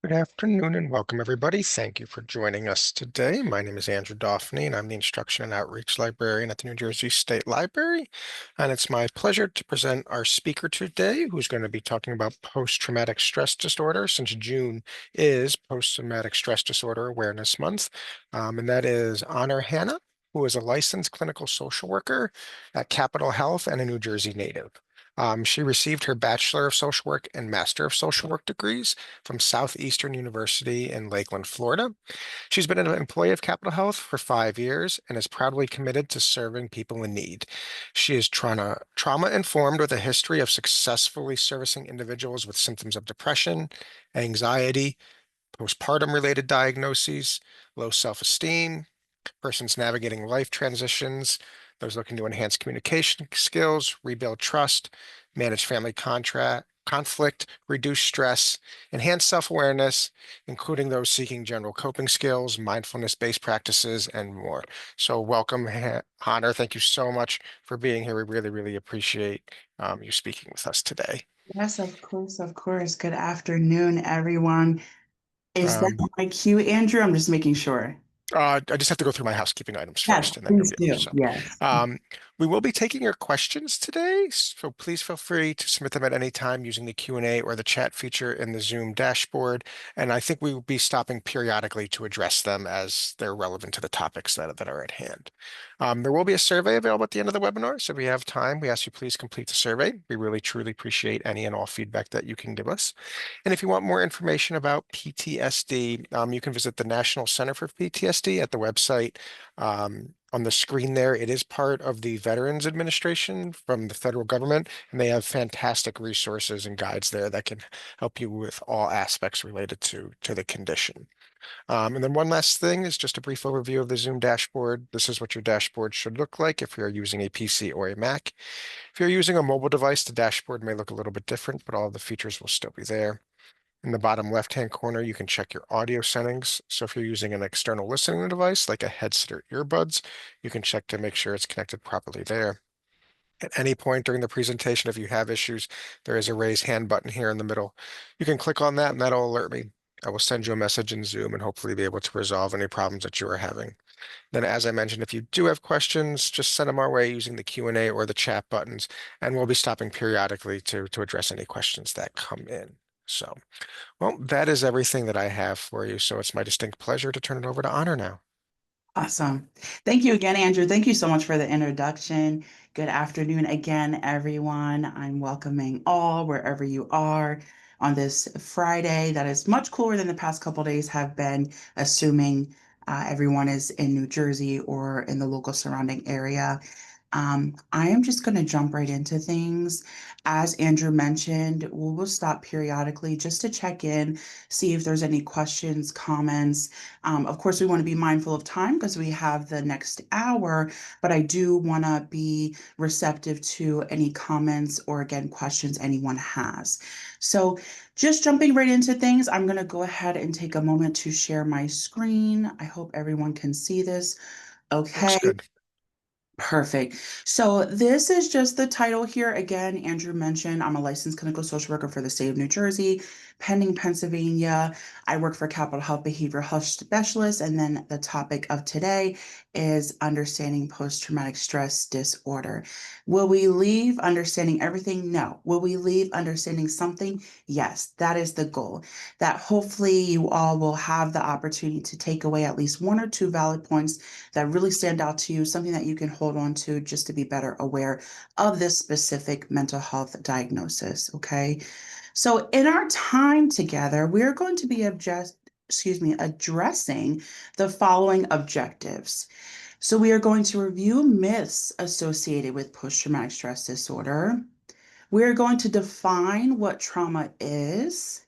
Good afternoon and welcome, everybody. Thank you for joining us today. My name is Andrew Doffney, and I'm the Instruction and Outreach Librarian at the New Jersey State Library. And it's my pleasure to present our speaker today, who's going to be talking about post-traumatic stress disorder, since June is Post-Traumatic Stress Disorder Awareness Month. And that is Honor Hannah, who is a licensed clinical social worker at Capitol Health and a New Jersey native. She received her Bachelor of Social Work and Master of Social Work degrees from Southeastern University in Lakeland, Florida. She's been an employee of Capitol Health for 5 years and is proudly committed to serving people in need. She is trauma informed with a history of successfully servicing individuals with symptoms of depression, anxiety, postpartum related diagnoses, low self-esteem, persons navigating life transitions, those looking to enhance communication skills, rebuild trust, manage family conflict, reduce stress, enhance self-awareness, including those seeking general coping skills, mindfulness-based practices, and more. So welcome, Hunter. Thank you so much for being here. We really, really appreciate you speaking with us today. Yes, of course, of course. Good afternoon, everyone. Is that Um, my cue, Andrew? I'm just making sure. I just have to go through my housekeeping items Yes, first, and then you'll please be able to. do. Yes. Um, we will be taking your questions today, so please feel free to submit them at any time using the Q&A or the chat feature in the Zoom dashboard. And I think we will be stopping periodically to address them as they're relevant to the topics that are at hand. There will be a survey available at the end of the webinar, so if we have time, we ask you please complete the survey. We really, truly appreciate any and all feedback that you can give us. And if you want more information about PTSD, you can visit the National Center for PTSD at the website. On the screen there, it is part of the Veterans Administration from the federal government, and they have fantastic resources and guides there that can help you with all aspects related to the condition. And then one last thing is just a brief overview of the Zoom dashboard. This is what your dashboard should look like if you're using a PC or a Mac. If you're using a mobile device, the dashboard may look a little bit different, but all the features will still be there. In the bottom left-hand corner, you can check your audio settings. So if you're using an external listening device like a headset or earbuds, you can check to make sure it's connected properly there. At any point during the presentation, if you have issues, there is a raise hand button here in the middle. You can click on that and that'll alert me. I will send you a message in Zoom and hopefully be able to resolve any problems that you are having. Then, as I mentioned, if you do have questions, just send them our way using the Q&A or the chat buttons, and we'll be stopping periodically to address any questions that come in. So. Well, that is everything that I have for you. So it's my distinct pleasure to turn it over to Honor now. Awesome. Thank you again, Andrew. Thank you so much for the introduction. Good afternoon again, everyone. I'm welcoming all wherever you are on this Friday that is much cooler than the past couple days have been, assuming everyone is in New Jersey or in the local surrounding area. I am just going to jump right into things. As Andrew mentioned, we will stop periodically just to check in, see if there's any questions, comments. Of course, we want to be mindful of time because we have the next hour, but I do want to be receptive to any comments or, again, questions anyone has. So, just jumping right into things, I'm going to go ahead and take a moment to share my screen. I hope everyone can see this. Looks Okay. good. Perfect. So this is just the title here. Again, Andrew mentioned I'm a licensed clinical social worker for the state of New Jersey, pending Pennsylvania. I work for Capitol Health Behavioral Health Specialist. And then the topic of today is understanding post-traumatic stress disorder. Will we leave understanding everything? No. Will we leave understanding something? Yes, that is the goal. That hopefully you all will have the opportunity to take away at least one or two valid points that really stand out to you, something that you can hold on to just to be better aware of this specific mental health diagnosis. Okay. So, in our time together, we're going to be addressing the following objectives. So, we are going to review myths associated with post traumatic stress disorder. We are going to define what trauma is,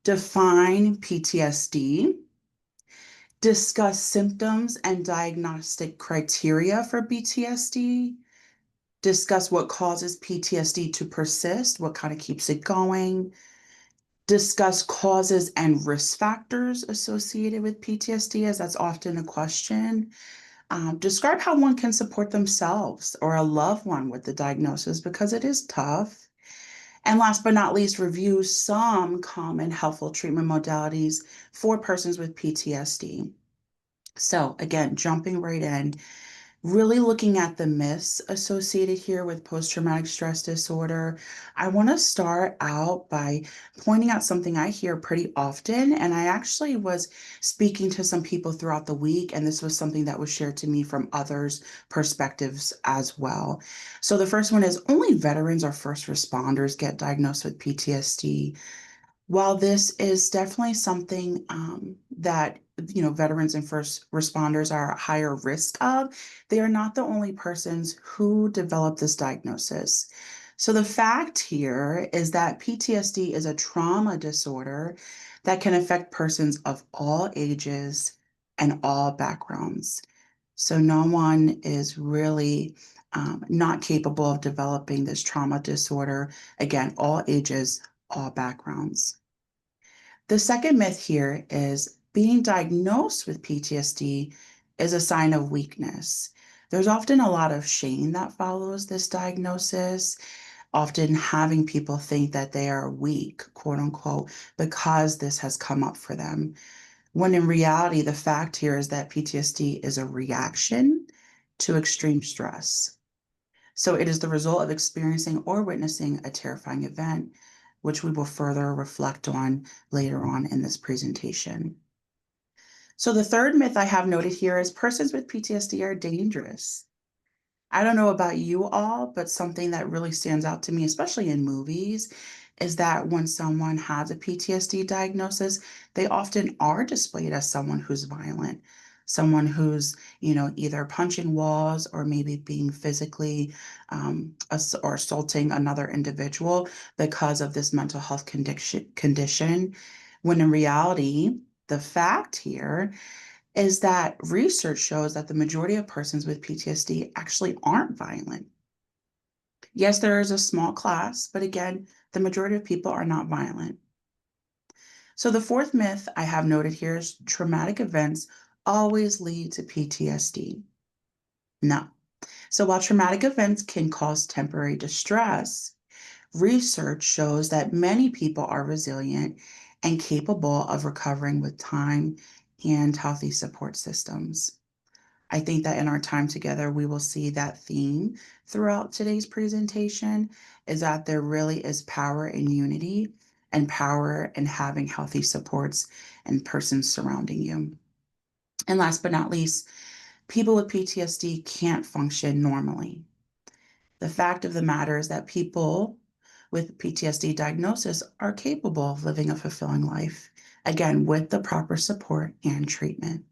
define PTSD, discuss symptoms and diagnostic criteria for PTSD, discuss what causes PTSD to persist, what kind of keeps it going, discuss causes and risk factors associated with PTSD, as that's often a question. Describe how one can support themselves or a loved one with the diagnosis because it is tough. And last but not least, review some common helpful treatment modalities for persons with PTSD. So, again, jumping right in, really looking at the myths associated here with post traumatic stress disorder, I want to start out by pointing out something I hear pretty often. And I actually was speaking to some people throughout the week, and this was something that was shared to me from others' perspectives as well. So the first one is only veterans or first responders get diagnosed with PTSD. While this is definitely something that veterans and first responders are at higher risk of, they are not the only persons who develop this diagnosis. So the fact here is that PTSD is a trauma disorder that can affect persons of all ages and all backgrounds. So no one is really not capable of developing this trauma disorder. Again, all ages, all backgrounds. The second myth here is being diagnosed with PTSD is a sign of weakness. There's often a lot of shame that follows this diagnosis, often having people think that they are weak, quote unquote, because this has come up for them. When in reality, the fact here is that PTSD is a reaction to extreme stress. So it is the result of experiencing or witnessing a terrifying event, which we will further reflect on later on in this presentation. So the third myth I have noted here is persons with PTSD are dangerous. I don't know about you all, but something that really stands out to me, especially in movies, is that when someone has a PTSD diagnosis, they often are displayed as someone who's violent, someone who's, either punching walls or maybe being physically or assaulting another individual because of this mental health condition, when in reality, the fact here is that research shows that the majority of persons with PTSD actually aren't violent. Yes, there is a small class, but again, the majority of people are not violent. So the fourth myth I have noted here is traumatic events always lead to PTSD. No. So while traumatic events can cause temporary distress, research shows that many people are resilient and capable of recovering with time and healthy support systems. I think that in our time together, we will see that theme throughout today's presentation is that there really is power in unity and power in having healthy supports and persons surrounding you. And last but not least, people with PTSD can't function normally. The fact of the matter is that people with PTSD diagnosis are capable of living a fulfilling life, again, with the proper support and treatment.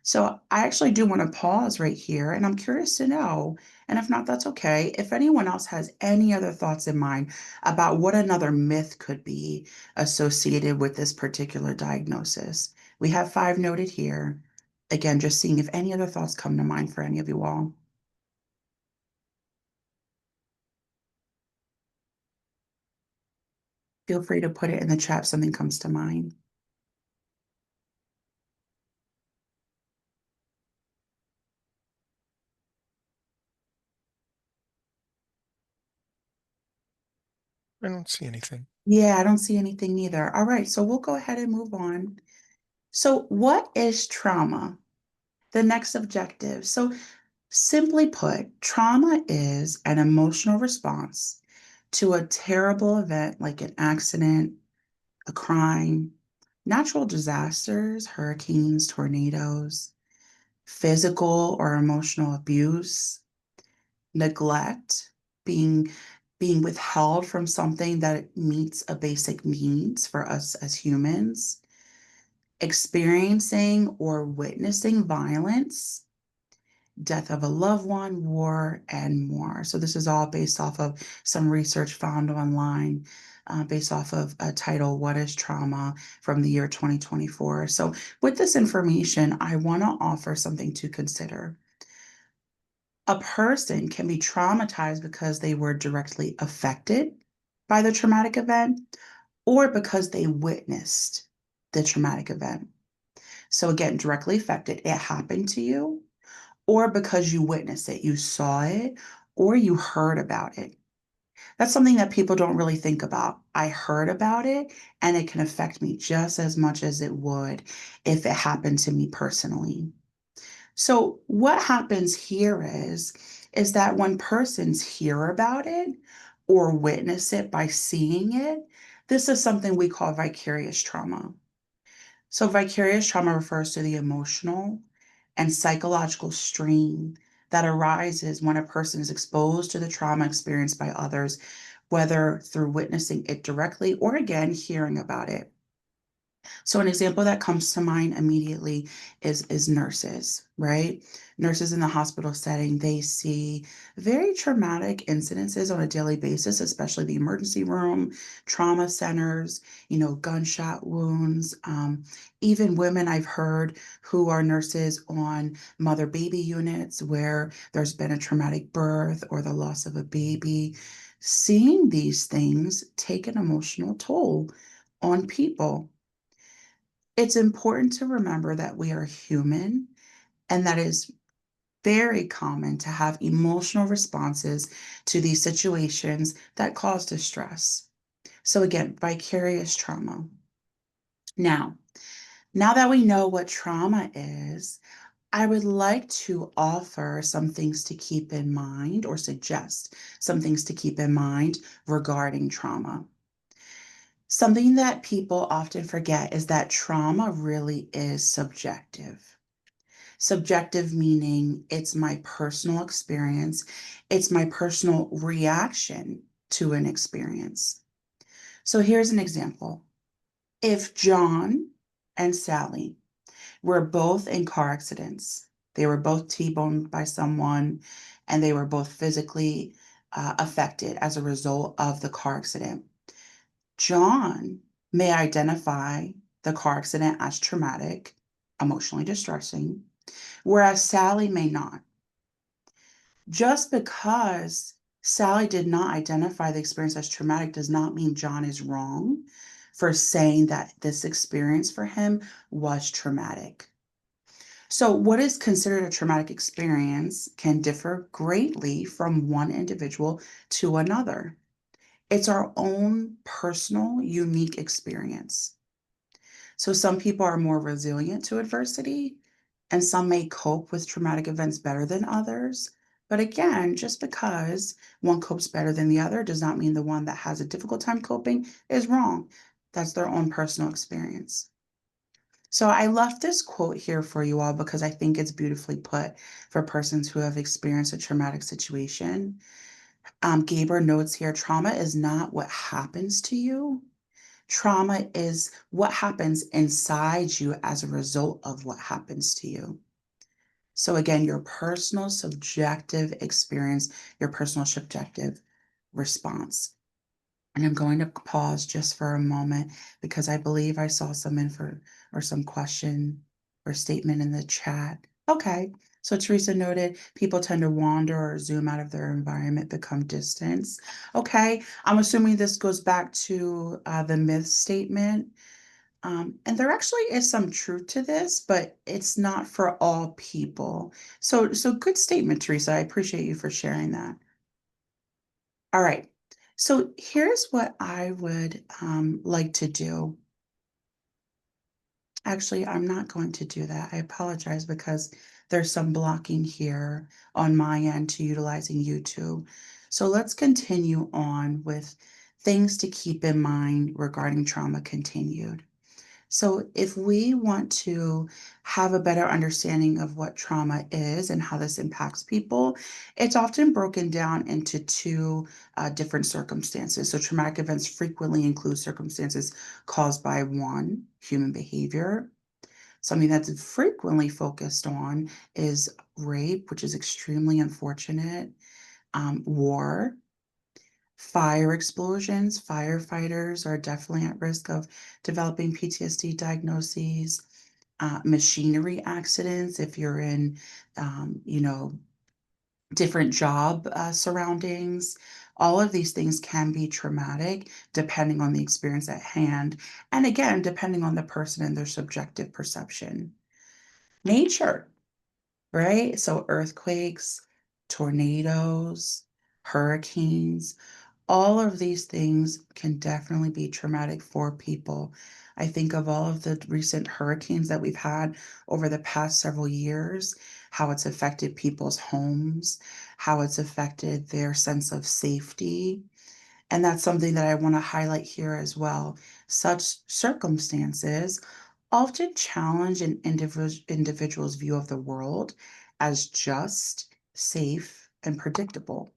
So I actually do want to pause right here, and I'm curious to know, and if not, that's okay, if anyone else has any other thoughts in mind about what another myth could be associated with this particular diagnosis. We have 5 noted here. Again, just seeing if any other thoughts come to mind for any of you all. Feel free to put it in the chat if something comes to mind. I don't see anything. Yeah, I don't see anything either. All right, so we'll go ahead and move on. So, what is trauma? The next objective. So, simply put, trauma is an emotional response to a terrible event like an accident, a crime, natural disasters, hurricanes, tornadoes, physical or emotional abuse, neglect, being being withheld from something that meets a basic needs for us as humans, experiencing or witnessing violence, death of a loved one, war, and more. So this is all based off of some research found online, based off of a title, What is Trauma, from the year 2024. So with this information, I want to offer something to consider. A person can be traumatized because they were directly affected by the traumatic event or because they witnessed the traumatic event. So again, directly affected, it happened to you, or because you witnessed it, you saw it, or you heard about it. That's something that people don't really think about. I heard about it, and it can affect me just as much as it would if it happened to me personally. So what happens here is that when persons hear about it or witness it by seeing it, this is something we call vicarious trauma. So vicarious trauma refers to the emotional and psychological strain that arises when a person is exposed to the trauma experienced by others, whether through witnessing it directly or again hearing about it. So an example that comes to mind immediately is nurses, right? Nurses in the hospital setting, they see very traumatic incidences on a daily basis, especially the emergency room, trauma centers, gunshot wounds. Even women I've heard who are nurses on mother baby units where there's been a traumatic birth or the loss of a baby. Seeing these things take an emotional toll on people. It's important to remember that we are human and that is very common to have emotional responses to these situations that cause distress. So, again, vicarious trauma. Now, now that we know what trauma is, I would like to offer some things to keep in mind or suggest some things to keep in mind regarding trauma. Something that people often forget is that trauma really is subjective. Subjective meaning it's my personal experience, it's my personal reaction to an experience. So here's an example. If John and Sally were both in car accidents, they were both T-boned by someone, and they were both physically affected as a result of the car accident. John may identify the car accident as traumatic, emotionally distressing, whereas Sally may not. Just because Sally did not identify the experience as traumatic does not mean John is wrong for saying that this experience for him was traumatic. So, what is considered a traumatic experience can differ greatly from one individual to another. It's our own personal, unique experience. So some people are more resilient to adversity, and some may cope with traumatic events better than others. But again, just because one copes better than the other does not mean the one that has a difficult time coping is wrong. That's their own personal experience. So I left this quote here for you all because I think it's beautifully put for persons who have experienced a traumatic situation. Gaber notes here, trauma is not what happens to you. Trauma is what happens inside you as a result of what happens to you. So, again, your personal subjective experience, your personal subjective response. And I'm going to pause just for a moment because I believe I saw some info or some question or statement in the chat. Okay. So Teresa noted people tend to wander or zoom out of their environment, become distance. Okay. I'm assuming this goes back to the myth statement. And there actually is some truth to this, but it's not for all people. So good statement, Teresa. I appreciate you for sharing that. All right. So here's what I would like to do. Actually, I'm not going to do that. I apologize because there's some blocking here on my end to utilizing YouTube. So let's continue on with things to keep in mind regarding trauma continued. So, if we want to have a better understanding of what trauma is and how this impacts people, it's often broken down into two different circumstances. So, traumatic events frequently include circumstances caused by one, human behavior. Something that's frequently focused on is rape, which is extremely unfortunate, war, fire explosions. Firefighters are definitely at risk of developing PTSD diagnoses. Machinery accidents, if you're in, different job surroundings. All of these things can be traumatic depending on the experience at hand. And again, depending on the person and their subjective perception. Nature, right? So earthquakes, tornadoes, hurricanes, All of these things can definitely be traumatic for people. I think of all of the recent hurricanes that we've had over the past several years, how it's affected people's homes, how it's affected their sense of safety. And that's something that I want to highlight here as well. Such circumstances often challenge an individual's view of the world as just, safe, and predictable.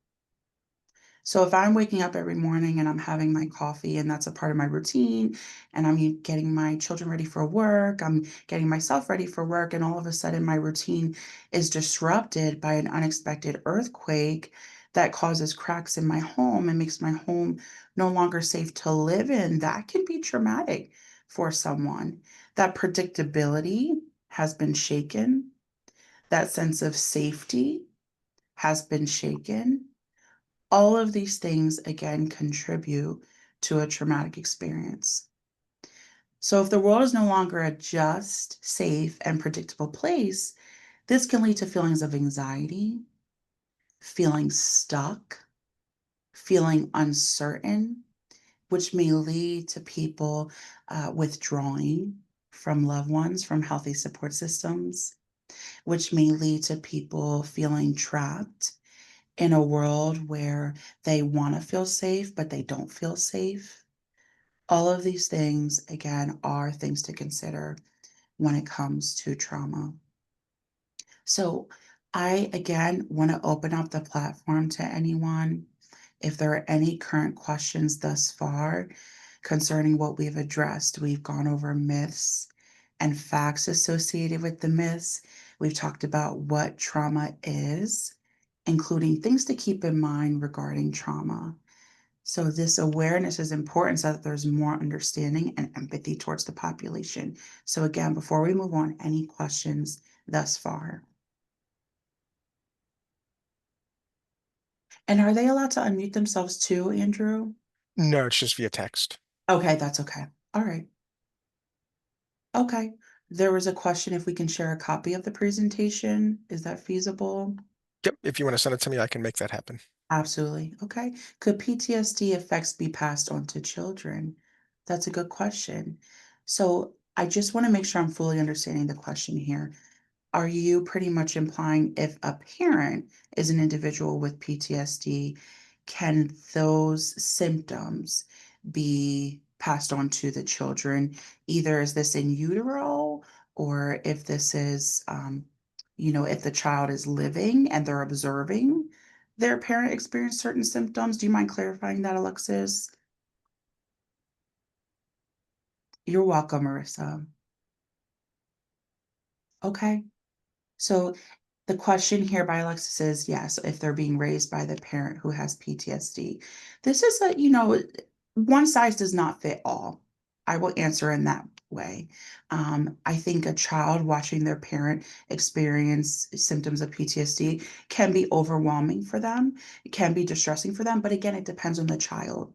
So if I'm waking up every morning and I'm having my coffee and that's a part of my routine, and I'm getting my children ready for work, I'm getting myself ready for work, and all of a sudden my routine is disrupted by an unexpected earthquake that causes cracks in my home and makes my home no longer safe to live in, that can be traumatic for someone. That predictability has been shaken. That sense of safety has been shaken. All of these things, again, contribute to a traumatic experience. So, if the world is no longer a just, safe, and predictable place, this can lead to feelings of anxiety, feeling stuck, feeling uncertain, which may lead to people withdrawing from loved ones, from healthy support systems, which may lead to people feeling trapped in a world where they want to feel safe, but they don't feel safe. All of these things, again, are things to consider when it comes to trauma. So, I again want to open up the platform to anyone. If there are any current questions thus far concerning what we've addressed, we've gone over myths and facts associated with the myths. We've talked about what trauma is, including things to keep in mind regarding trauma. So, this awareness is important so that there's more understanding and empathy towards the population. So, again, before we move on, any questions thus far? And are they allowed to unmute themselves too, Andrew? No, it's just via text. Okay, that's okay. All right. Okay. There was a question if we can share a copy of the presentation. Is that feasible? Yep, if you want to send it to me, I can make that happen. Absolutely. Okay. Could PTSD effects be passed on to children? That's a good question. So I just want to make sure I'm fully understanding the question here. Are you pretty much implying if a parent is an individual with PTSD, can those symptoms be passed on to the children? Either is this in utero, or if this is, if the child is living and they're observing their parent experience certain symptoms. Do you mind clarifying that, Alexis? You're welcome, Marissa. Okay. So the question here by Alexis is yes, if they're being raised by the parent who has PTSD. This is one size does not fit all. I will answer in that way. I think a child watching their parent experience symptoms of PTSD can be overwhelming for them. It can be distressing for them. But again, it depends on the child.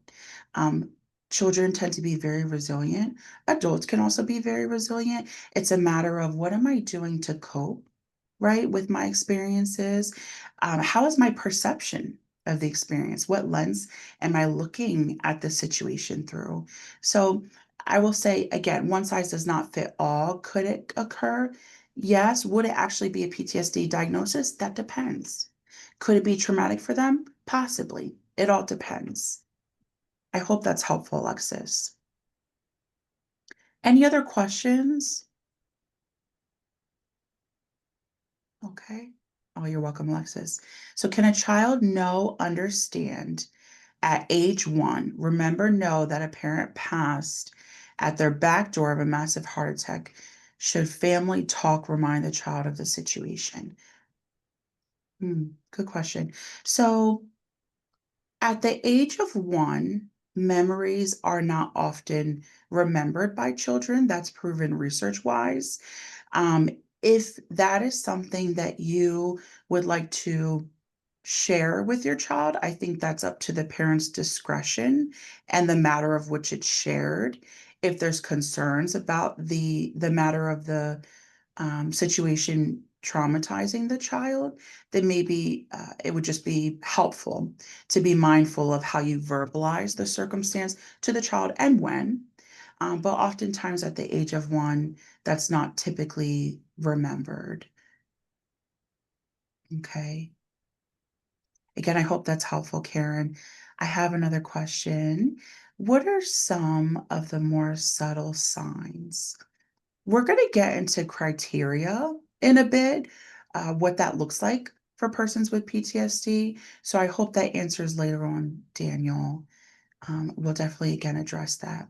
Um, Children tend to be very resilient. Adults can also be very resilient. It's a matter of what am I doing to cope, right, with my experiences? How is my perception of the experience? What lens am I looking at the situation through? So I will say again, one size does not fit all. Could it occur? Yes. Would it actually be a PTSD diagnosis? That depends. Could it be traumatic for them? Possibly. It all depends. I hope that's helpful, Alexis. Any other questions? Okay. Oh, you're welcome, Alexis. So, can a child understand at age 1, know that a parent passed at their back door of a massive heart attack? Should family talk remind the child of the situation? Good question. So, at the age of 1, memories are not often remembered by children. That's proven research wise. Um, if that is something that you would like to share with your child, I think that's up to the parent's discretion and the matter of which it's shared. If there's concerns about the matter of the situation traumatizing the child, then maybe it would just be helpful to be mindful of how you verbalize the circumstance to the child and when. But oftentimes at the age of 1, that's not typically remembered. Okay. Again, I hope that's helpful, Karen. I have another question. What are some of the more subtle signs? We're going to get into criteria in a bit, what that looks like for persons with PTSD. So I hope that answers later on, Daniel. We'll definitely again address that.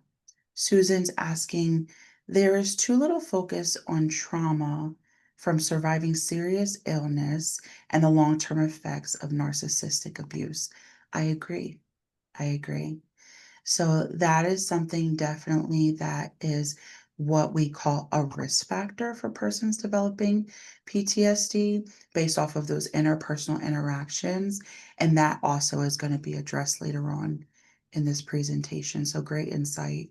Susan's asking, there is too little focus on trauma from surviving serious illness and the long-term effects of narcissistic abuse. I agree. I agree. So that is something definitely that is what we call a risk factor for persons developing PTSD based off of those interpersonal interactions. And that also is going to be addressed later on in this presentation. So great insight.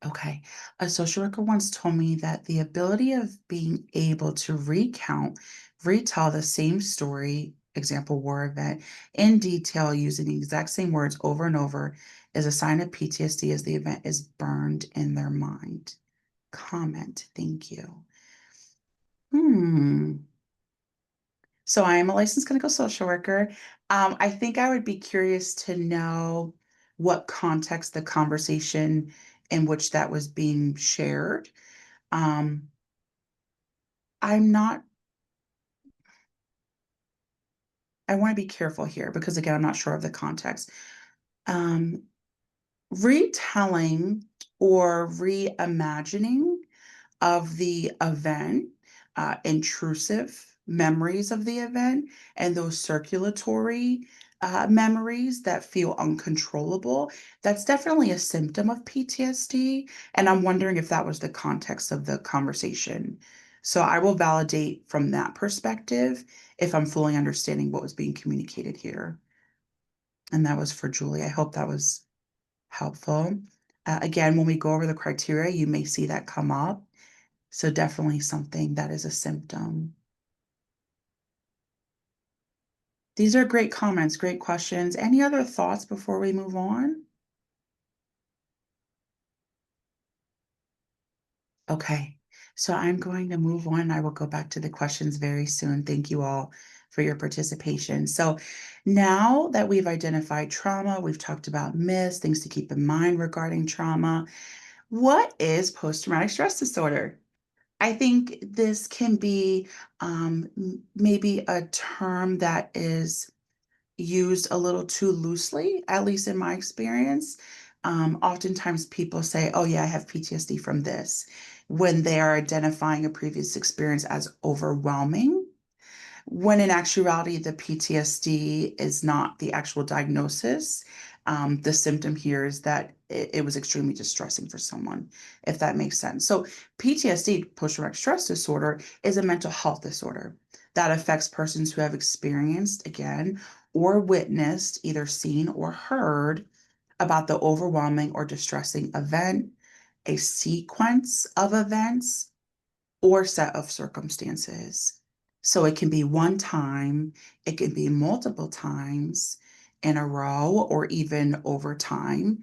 Okay. A social worker once told me that the ability of being able to retell the same story, example, war event, in detail using the exact same words over and over is a sign of PTSD as the event is burned in their mind. Comment. Thank you. Hmm. So I am a licensed clinical social worker. I think I would be curious to know what context the conversation in which that was being shared. Um, I'm not, I want to be careful here because again, I'm not sure of the context. Um, Retelling or reimagining of the event, intrusive memories of the event, and those circulatory memories that feel uncontrollable. That's definitely a symptom of PTSD. And I'm wondering if that was the context of the conversation. So I will validate from that perspective if I'm fully understanding what was being communicated here. And that was for Julie. I hope that was helpful. Again, when we go over the criteria, you may see that come up. So definitely something that is a symptom. These are great comments, great questions. Any other thoughts before we move on? Okay, so I'm going to move on. I will go back to the questions very soon. Thank you all for your participation. So now that we've identified trauma, we've talked about myths, things to keep in mind regarding trauma. What is post-traumatic stress disorder? I think this can be maybe a term that is used a little too loosely, at least in my experience. Oftentimes people say, oh, yeah, I have PTSD from this, when they are identifying a previous experience as overwhelming when in actuality, the PTSD is not the actual diagnosis. The symptom here is that it was extremely distressing for someone, if that makes sense. So, PTSD, post-traumatic stress disorder, is a mental health disorder that affects persons who have experienced, again, or witnessed, either seen or heard about the overwhelming or distressing event, a sequence of events, or set of circumstances. So it can be one time, it can be multiple times in a row, or even over time,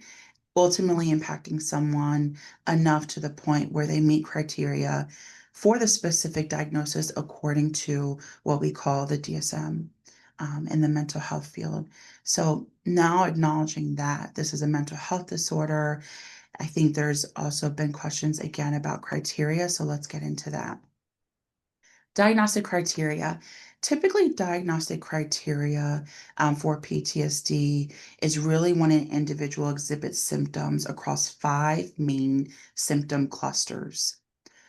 ultimately impacting someone enough to the point where they meet criteria for the specific diagnosis according to what we call the DSM in the mental health field. So now acknowledging that this is a mental health disorder, I think there's also been questions again about criteria. So let's get into that. Diagnostic criteria. Typically, diagnostic criteria for PTSD is really when an individual exhibits symptoms across 5 main symptom clusters.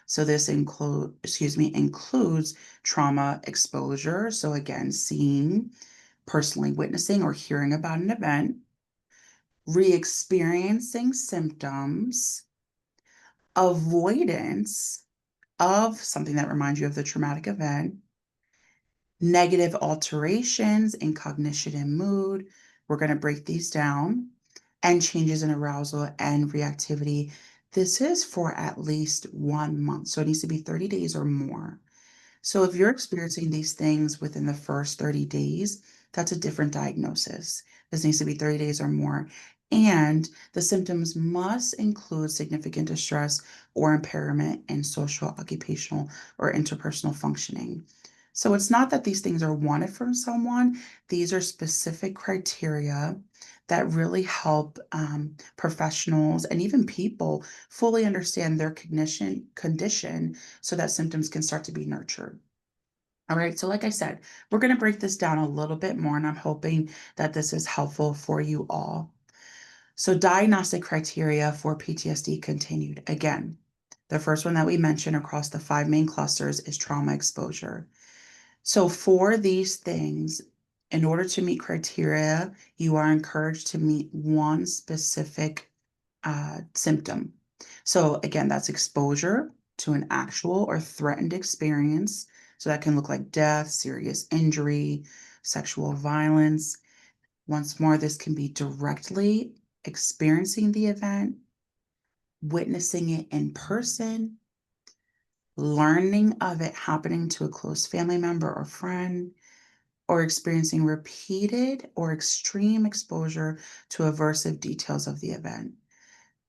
So this includes trauma exposure. So again, seeing, personally witnessing, or hearing about an event, re-experiencing symptoms, avoidance of something that reminds you of the traumatic event, negative alterations in cognition and mood. We're going to break these down, and changes in arousal and reactivity. This is for at least 1 month. So it needs to be 30 days or more. So if you're experiencing these things within the first 30 days, that's a different diagnosis. This needs to be 30 days or more. And the symptoms must include significant distress or impairment in social, occupational, or interpersonal functioning. So it's not that these things are wanted from someone, these are specific criteria that really help professionals and even people fully understand their condition so that symptoms can start to be nurtured. All right, so like I said, we're going to break this down a little bit more, and I'm hoping that this is helpful for you all. So, diagnostic criteria for PTSD continued. Again, the first one that we mentioned across the five main clusters is trauma exposure. So, for these things, in order to meet criteria, you are encouraged to meet one specific symptom. So, again, that's exposure to an actual or threatened experience. So, that can look like death, serious injury, sexual violence. Once more, this can be directly experiencing the event, witnessing it in person, learning of it happening to a close family member or friend, or experiencing repeated or extreme exposure to aversive details of the event.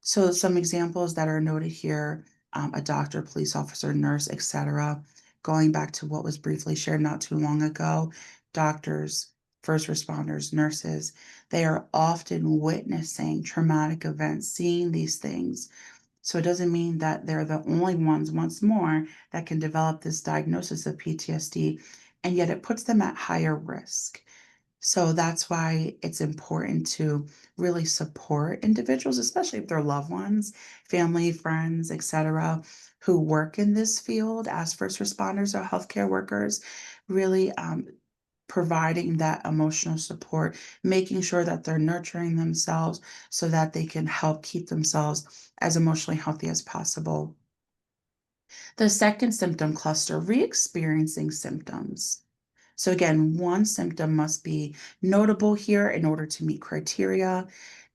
So some examples that are noted here, a doctor, police officer, nurse, etc. Going back to what was briefly shared not too long ago, doctors, first responders, nurses, they are often witnessing traumatic events, seeing these things. So it doesn't mean that they're the only ones, once more, that can develop this diagnosis of PTSD, and yet it puts them at higher risk. So that's why it's important to really support individuals, especially if they're loved ones, family, friends, etc., who work in this field as first responders or healthcare workers, really providing that emotional support, making sure that they're nurturing themselves so that they can help keep themselves as emotionally healthy as possible. The second symptom cluster, re-experiencing symptoms. So again, one symptom must be notable here in order to meet criteria.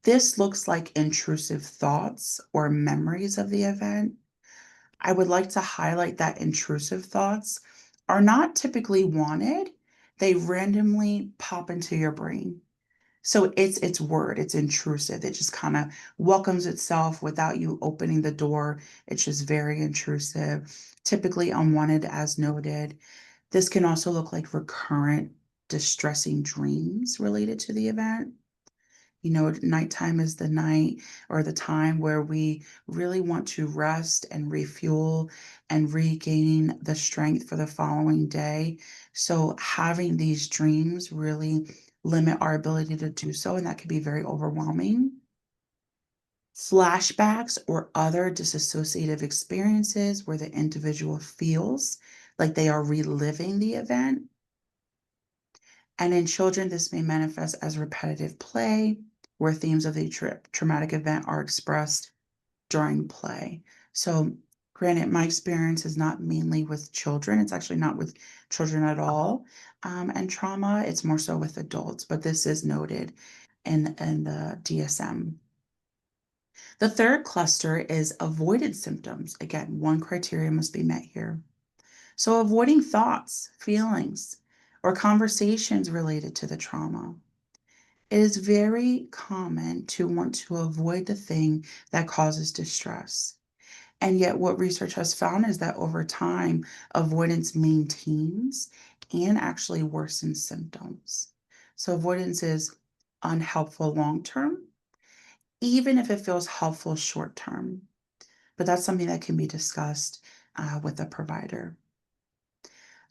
This looks like intrusive thoughts or memories of the event. I would like to highlight that intrusive thoughts are not typically wanted. They randomly pop into your brain. So it's word, it's intrusive. It just kind of welcomes itself without you opening the door. It's just very intrusive, typically unwanted as noted. This can also look like recurrent distressing dreams related to the event. You know, nighttime is the night or the time where we really want to rest and refuel and regain the strength for the following day. So, having these dreams really limit our ability to do so, and that can be very overwhelming. Flashbacks or other disassociative experiences where the individual feels like they are reliving the event. And in children, this may manifest as repetitive play, where themes of the traumatic event are expressed during play. So, granted, my experience is not mainly with children, it's actually not with children at all. And trauma, it's more so with adults, but this is noted in the DSM. The third cluster is avoided symptoms. Again, one criteria must be met here. So, avoiding thoughts, feelings, or conversations related to the trauma. It is very common to want to avoid the thing that causes distress. And yet, what research has found is that over time, avoidance maintains and actually worsens symptoms. So, avoidance is unhelpful long term, even if it feels helpful short term. But that's something that can be discussed with a provider.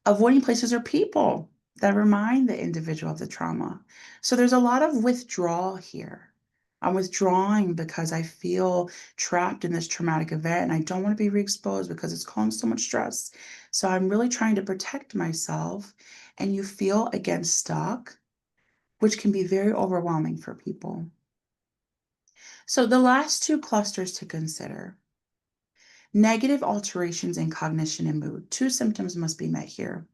Avoiding places or people that remind the individual of the trauma. So there's a lot of withdrawal here. I'm withdrawing because I feel trapped in this traumatic event and I don't want to be re-exposed because it's causing so much stress. So I'm really trying to protect myself, and you feel again stuck, which can be very overwhelming for people. So the last two clusters to consider: negative alterations in cognition and mood. Two symptoms must be met here.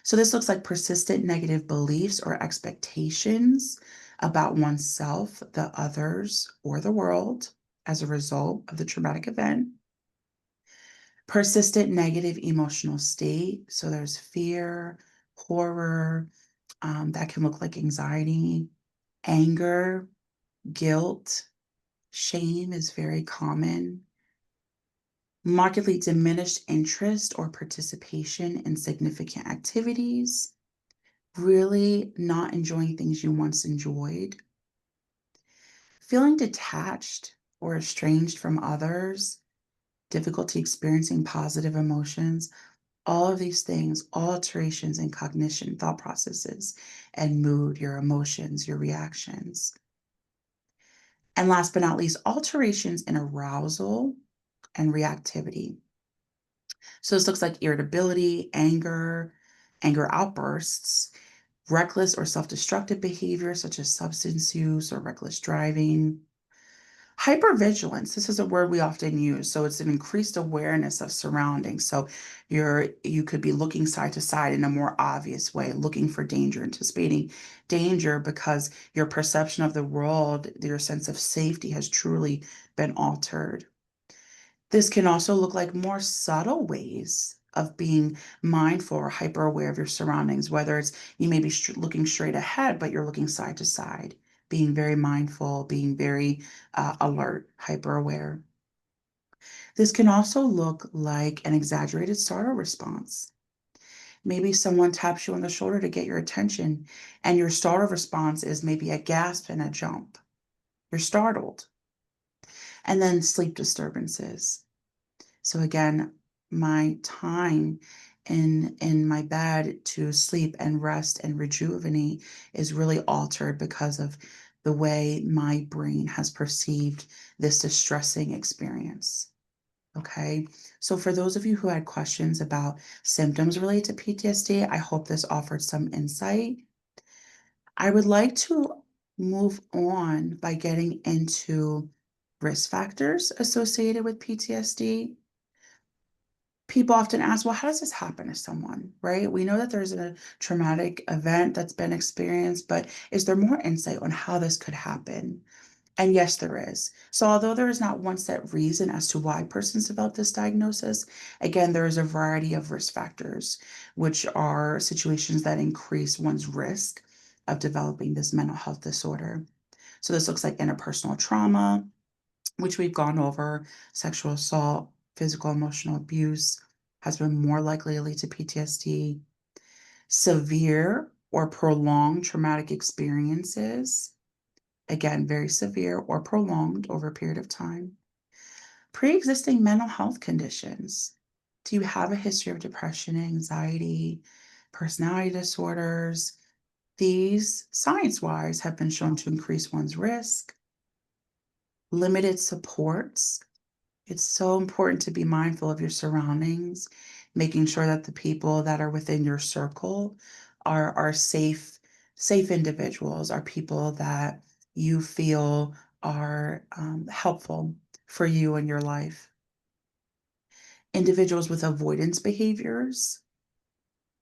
So this looks like persistent negative beliefs or expectations about oneself, the others, or the world. as a result of the traumatic event. Persistent negative emotional state. So there's fear, horror, that can look like anxiety, anger, guilt, shame is very common. Markedly diminished interest or participation in significant activities, really not enjoying things you once enjoyed, feeling detached or estranged from others, difficulty experiencing positive emotions, all of these things, alterations in cognition, thought processes, and mood, your emotions, your reactions. And last but not least, alterations in arousal and reactivity. So this looks like irritability, anger outbursts, reckless or self-destructive behavior such as substance use or reckless driving. Hypervigilance, this is a word we often use. So it's an increased awareness of surroundings. So you could be looking side to side in a more obvious way, looking for danger, anticipating danger because your perception of the world, your sense of safety has truly been altered. This can also look like more subtle ways of being mindful or hyper aware of your surroundings, whether it's you may be looking straight ahead, but you're looking side to side, being very mindful, being very alert, hyper aware. This can also look like an exaggerated startle response. Maybe someone taps you on the shoulder to get your attention, and your startle response is maybe a gasp and a jump. You're startled. And then sleep disturbances. So again, my time in my bed to sleep and rest and rejuvenate is really altered because of the way my brain has perceived this distressing experience. Okay. So for those of you who had questions about symptoms related to PTSD, I hope this offered some insight. I would like to move on by getting into risk factors associated with PTSD. People often ask, well, how does this happen to someone, right? We know that there's a traumatic event that's been experienced, but is there more insight on how this could happen? And yes, there is. So, although there is not one set reason as to why persons develop this diagnosis, again, there is a variety of risk factors, which are situations that increase one's risk of developing this mental health disorder. So, this looks like interpersonal trauma, which we've gone over, sexual assault, physical, emotional abuse has been more likely to lead to PTSD, severe or prolonged traumatic experiences, again, very severe or prolonged over a period of time, pre-existing mental health conditions. Do you have a history of depression, anxiety, personality disorders? These, science-wise, have been shown to increase one's risk. Limited supports. It's so important to be mindful of your surroundings, making sure that the people that are within your circle are safe individuals, are people that you feel are helpful for you in your life. Individuals with avoidance behaviors.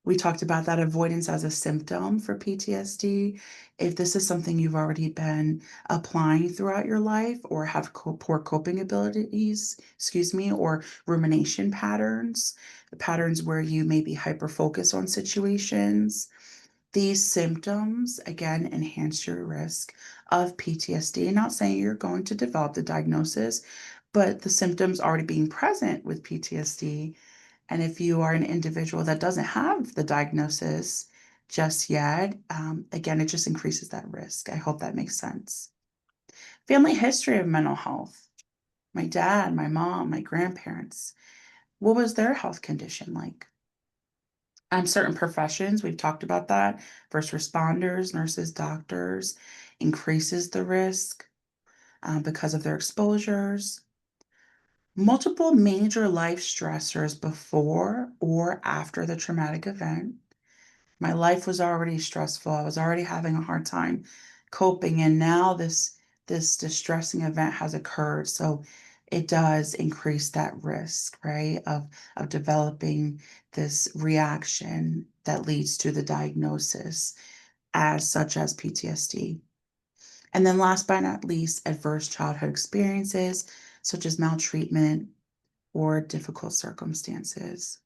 We talked about that avoidance as a symptom for PTSD. If this is something you've already been applying throughout your life or have poor coping abilities, or rumination patterns, patterns where you maybe hyper focus on situations, these symptoms again enhance your risk of PTSD. Not saying you're going to develop the diagnosis, but the symptoms already being present with PTSD, and if you are an individual that doesn't have the diagnosis just yet, again, it just increases that risk. I hope that makes sense. Family history of mental health. My dad, my mom, my grandparents. What was their health condition like? Certain professions, we've talked about that. First responders, nurses, doctors, increases the risk because of their exposures. Multiple major life stressors before or after the traumatic event. My life was already stressful. I was already having a hard time coping, and now this distressing event has occurred. So it does increase that risk, right, of developing this reaction that leads to the diagnosis as such as PTSD. And then last but not least, adverse childhood experiences such as maltreatment or difficult circumstances.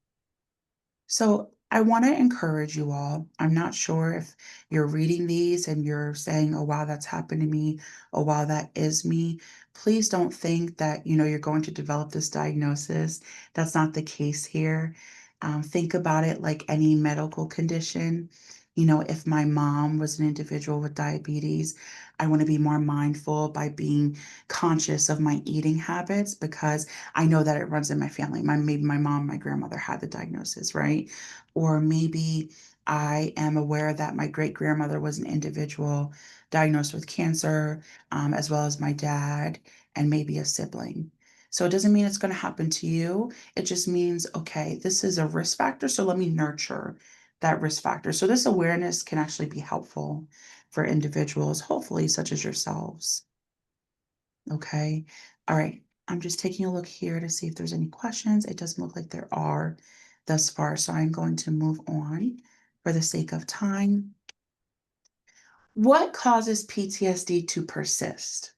So I want to encourage you all. I'm not sure if you're reading these and you're saying, oh, wow, that's happened to me. Oh, wow, that is me. Please don't think that, you're going to develop this diagnosis. That's not the case here. Think about it like any medical condition. If my mom was an individual with diabetes, I want to be more mindful by being conscious of my eating habits because I know that it runs in my family. Maybe my mom, my grandmother had the diagnosis, right? Or maybe I am aware that my great grandmother was an individual diagnosed with cancer, as well as my dad and maybe a sibling. So it doesn't mean it's going to happen to you. It just means, okay, this is a risk factor. So let me nurture that risk factor. So this awareness can actually be helpful for individuals, hopefully, such as yourselves. Okay. All right. I'm just taking a look here to see if there's any questions. It doesn't look like there are thus far, so I'm going to move on for the sake of time. What causes PTSD to persist?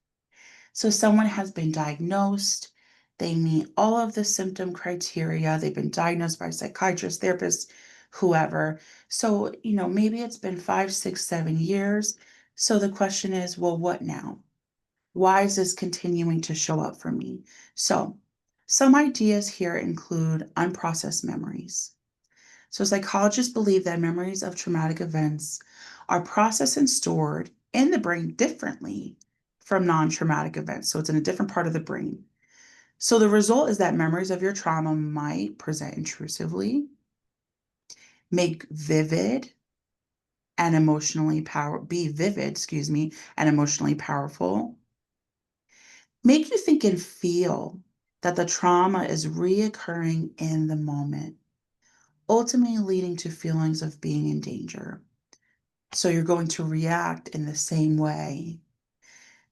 So someone has been diagnosed, they meet all of the symptom criteria, they've been diagnosed by a psychiatrist, therapist, whoever. So, maybe it's been 5, 6, 7 years. So the question is, well, what now? Why is this continuing to show up for me? So, some ideas here include unprocessed memories. So, psychologists believe that memories of traumatic events are processed and stored in the brain differently from non traumatic events. So, it's in a different part of the brain. So, the result is that memories of your trauma might present intrusively, make vivid and emotionally be vivid, and emotionally powerful, make you think and feel that the trauma is reoccurring in the moment, ultimately leading to feelings of being in danger. So you're going to react in the same way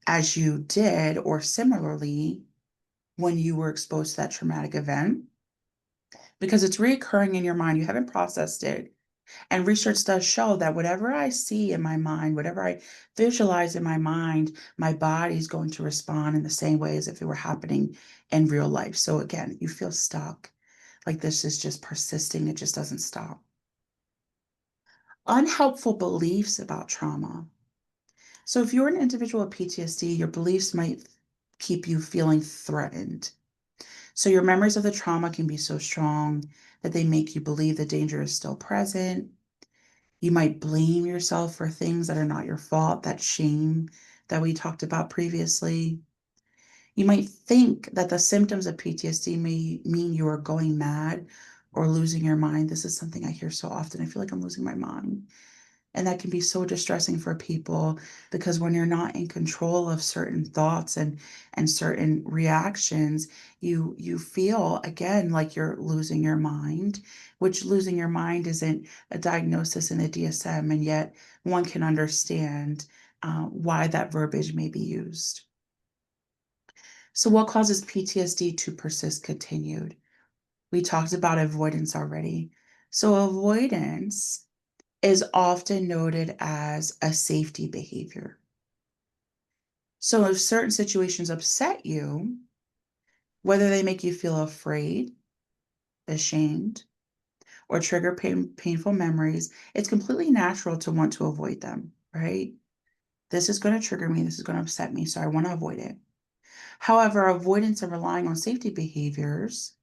as you did, or similarly, when you were exposed to that traumatic event, because it's reoccurring in your mind. You haven't processed it. And research does show that whatever I see in my mind, whatever I visualize in my mind, my body's going to respond in the same way as if it were happening in real life. So again, you feel stuck. Like this is just persisting, it just doesn't stop. Unhelpful beliefs about trauma. So if you're an individual with PTSD, your beliefs might keep you feeling threatened. So your memories of the trauma can be so strong that they make you believe the danger is still present. You might blame yourself for things that are not your fault, that shame that we talked about previously. You might think that the symptoms of PTSD may mean you are going mad or losing your mind. This is something I hear so often. I feel like I'm losing my mind. And that can be so distressing for people because when you're not in control of certain thoughts and certain reactions, you feel again like you're losing your mind, which losing your mind isn't a diagnosis in the DSM, and yet one can understand why that verbiage may be used. So, what causes PTSD to persist continued? We talked about avoidance already. So, avoidance is often noted as a safety behavior. So if certain situations upset you, whether they make you feel afraid, ashamed, or trigger painful memories, it's completely natural to want to avoid them, right? This is going to trigger me. This is going to upset me. So I want to avoid it. However, avoidance and relying on safety behaviors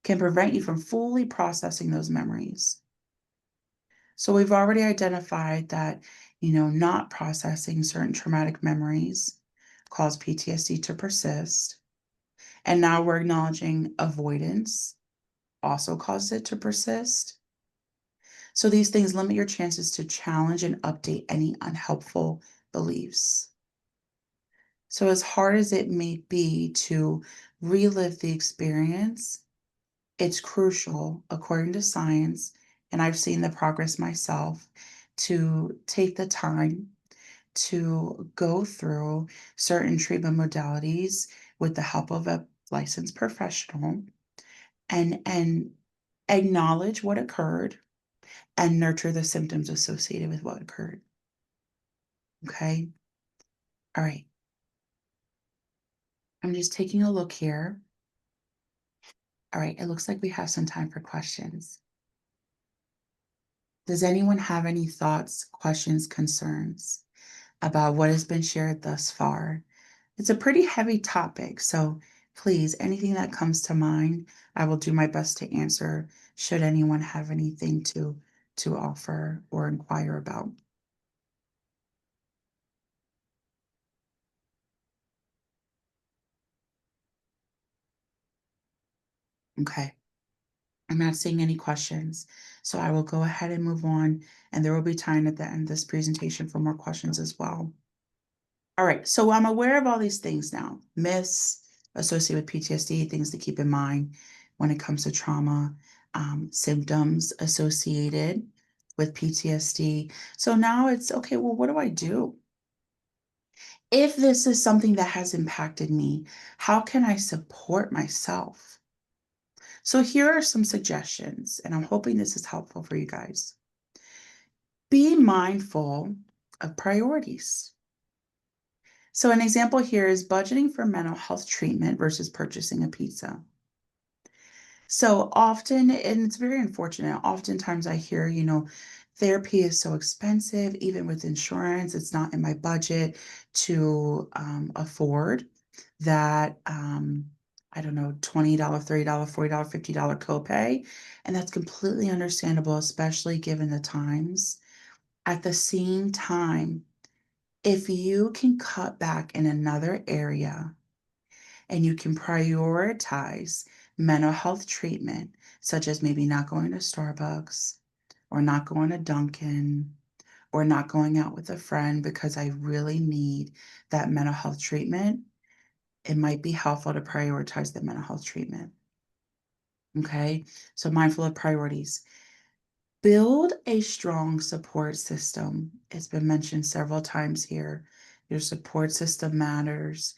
can prevent you from fully processing those memories. So we've already identified that, not processing certain traumatic memories cause PTSD to persist. And now we're acknowledging avoidance also causes it to persist. So these things limit your chances to challenge and update any unhelpful beliefs. So as hard as it may be to relive the experience, it's crucial, according to science, and I've seen the progress myself, to take the time to go through certain treatment modalities with the help of a licensed professional and acknowledge what occurred and nurture the symptoms associated with what occurred. Okay. All right. I'm just taking a look here. All right. It looks like we have some time for questions. Does anyone have any thoughts, questions, concerns about what has been shared thus far? It's a pretty heavy topic, so please, anything that comes to mind, I will do my best to answer should anyone have anything to offer or inquire about. Okay. I'm not seeing any questions, so I will go ahead and move on, and there will be time at the end of this presentation for more questions as well. All right, so I'm aware of all these things now. Myths associated with PTSD, things to keep in mind when it comes to trauma, symptoms associated with PTSD. So now it's okay, well, what do I do? If this is something that has impacted me, how can I support myself? So here are some suggestions, and I'm hoping this is helpful for you guys. Be mindful of priorities. So, an example here is budgeting for mental health treatment versus purchasing a pizza. So, often, and it's very unfortunate, oftentimes I hear, therapy is so expensive, even with insurance, it's not in my budget to afford that, I don't know, $20, $30, $40, $50 copay. And that's completely understandable, especially given the times. At the same time, if you can cut back in another area and you can prioritize mental health treatment, such as maybe not going to Starbucks or not going to Dunkin' or not going out with a friend because I really need that mental health treatment, it might be helpful to prioritize the mental health treatment. Okay. So mindful of priorities. Build a strong support system. It's been mentioned several times here. Your support system matters.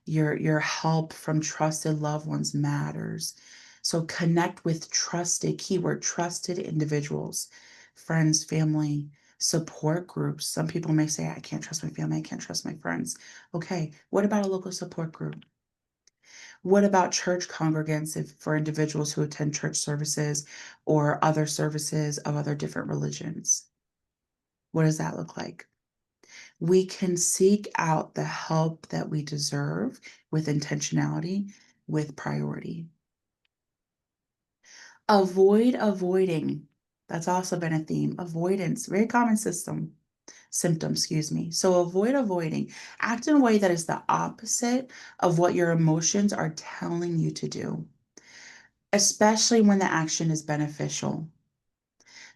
Your help from trusted loved ones matters. So connect with trusted, keyword trusted individuals, friends, family, support groups. Some people may say, I can't trust my family, I can't trust my friends. Okay, what about a local support group? What about church congregants if, for individuals who attend church services or other services of other different religions? What does that look like? We can seek out the help that we deserve with intentionality, with priority. Avoid avoiding. That's also been a theme. Avoidance, very common symptom, excuse me. So avoid avoiding. Act in a way that is the opposite of what your emotions are telling you to do, especially when the action is beneficial,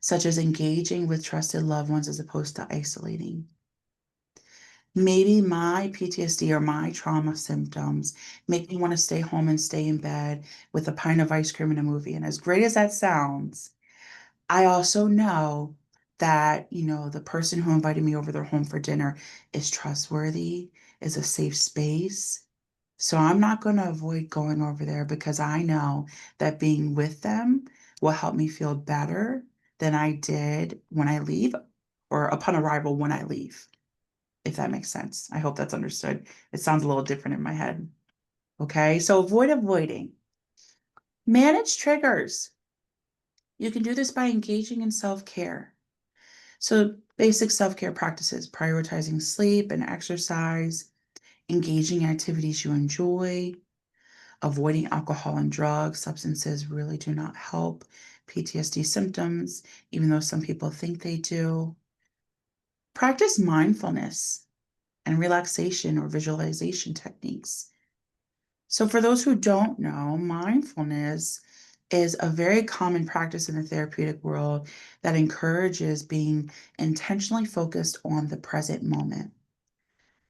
such as engaging with trusted loved ones as opposed to isolating. Maybe my PTSD or my trauma symptoms make me want to stay home and stay in bed with a pint of ice cream and a movie. And as great as that sounds, I also know that, the person who invited me over their home for dinner is trustworthy, is a safe space. So I'm not going to avoid going over there because I know that being with them will help me feel better than I did when I leave or upon arrival when I leave, if that makes sense. I hope that's understood. It sounds a little different in my head. Okay, so avoid avoiding. Manage triggers. You can do this by engaging in self care. So, basic self care practices, prioritizing sleep and exercise, engaging in activities you enjoy, avoiding alcohol and drugs. Substances really do not help PTSD symptoms, even though some people think they do. Practice mindfulness and relaxation or visualization techniques. So, for those who don't know, mindfulness is a very common practice in the therapeutic world that encourages being intentionally focused on the present moment.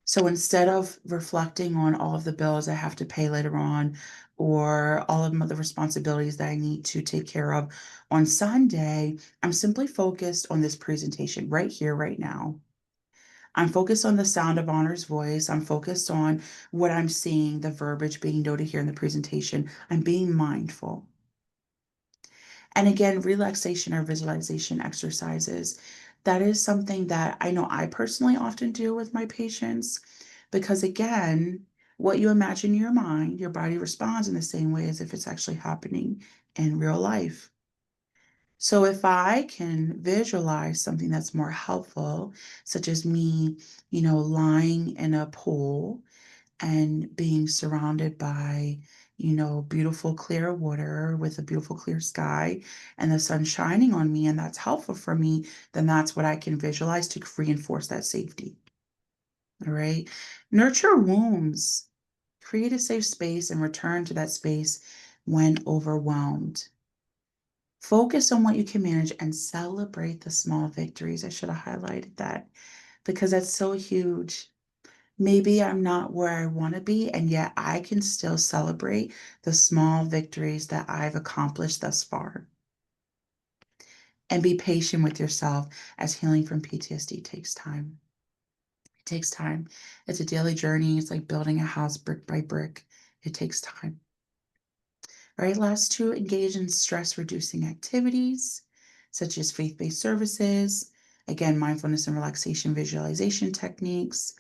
So instead of reflecting on all of the bills I have to pay later on or all of the responsibilities that I need to take care of on Sunday, I'm simply focused on this presentation right here, right now. I'm focused on the sound of Honor's voice. I'm focused on what I'm seeing, the verbiage being noted here in the presentation. I'm being mindful. And again, relaxation or visualization exercises. That is something that I know I personally often do with my patients. Because again, what you imagine in your mind, your body responds in the same way as if it's actually happening in real life. So if I can visualize something that's more helpful, such as me, lying in a pool and being surrounded by, beautiful clear water with a beautiful clear sky and the sun shining on me, and that's helpful for me, then that's what I can visualize to reinforce that safety. All right. Nurture wounds, create a safe space and return to that space when overwhelmed. Focus on what you can manage and celebrate the small victories. I should have highlighted that because that's so huge. Maybe I'm not where I want to be, and yet I can still celebrate the small victories that I've accomplished thus far. And be patient with yourself as healing from PTSD takes time. It takes time. It's a daily journey. It's like building a house brick by brick. It takes time. All right, last two, engage in stress reducing activities such as faith based services, again, mindfulness and relaxation visualization techniques,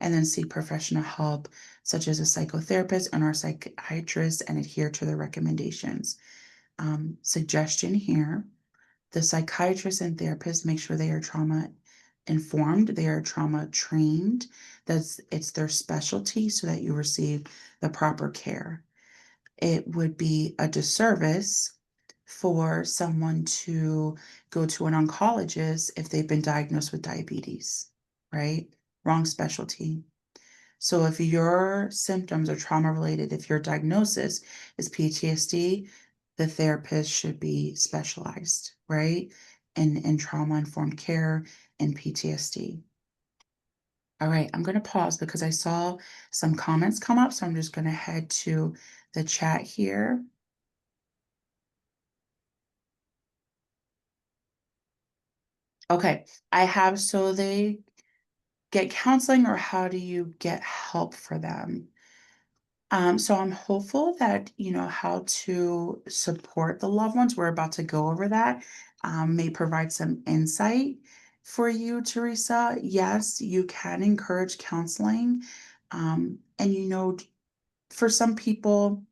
and then seek professional help such as a psychotherapist and our psychiatrist and adhere to the recommendations. Suggestion here, the psychiatrist and therapist make sure they are trauma informed, they are trauma trained, that's it's their specialty so that you receive the proper care. It would be a disservice for someone to go to an oncologist if they've been diagnosed with diabetes, right? Wrong specialty. So if your symptoms are trauma related, if your diagnosis is PTSD, the therapist should be specialized, right? In trauma informed care and PTSD. All right, I'm going to pause because I saw some comments come up. So I'm just going to head to the chat here. Okay, I have, so they get counseling, or how do you get help for them? So I'm hopeful that you know how to support the loved ones. We're about to go over that. May provide some insight for you, Teresa. Yes, you can encourage counseling. And for some people,